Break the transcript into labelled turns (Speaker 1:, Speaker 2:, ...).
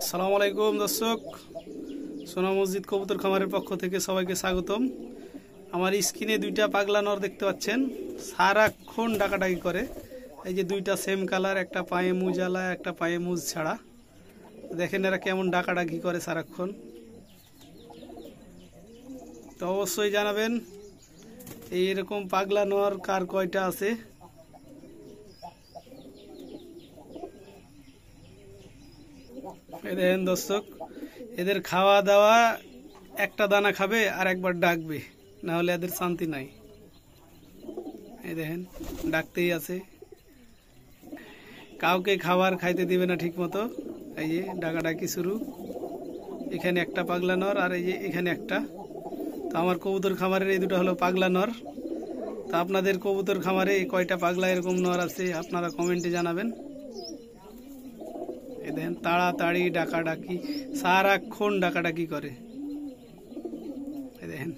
Speaker 1: আসসালামু আলাইকুম দর্শক, সোনা মসজিদ কবুতর খামারের পক্ষ থেকে সবাইকে স্বাগতম। আমার স্ক্রিনে দুইটা পাগলা নর দেখতে পাচ্ছেন, সারাক্ষণ ডাকাডাকি করে। এই যে দুইটা সেম কালার, একটা পায়ে মুজালা, একটা পায়ে মুজ ছাড়া। দেখেন এরা কেমন ডাকাডাকি করে সারাক্ষণ। তো অবশ্যই জানাবেন এইরকম পাগলা নর কার কয়টা আছে। দেখেন দর্শক, এদের খাওয়া দাওয়া একটা দানা খাবে আর একবার ডাকবে, না হলে এদের শান্তি নাই। এই দেখেন ডাকতেই আছে, কাউকে খাবার খাইতে দিবে না ঠিক মতো। এই যে ডাকাডাকি শুরু। এখানে একটা পাগলা নর আর এই যে এখানে একটা। তো আমার কবুতর খামারের এই দুটো হলো পাগলা নর। তা আপনাদের কবুতর খামারে কয়টা পাগলা এরকম নর আছে আপনারা কমেন্টে জানাবেন। এই দেখেন তাড়াতাড়ি ডাকাডাকি, সারাক্ষণ ডাকাডাকি করে। এই দেখেন।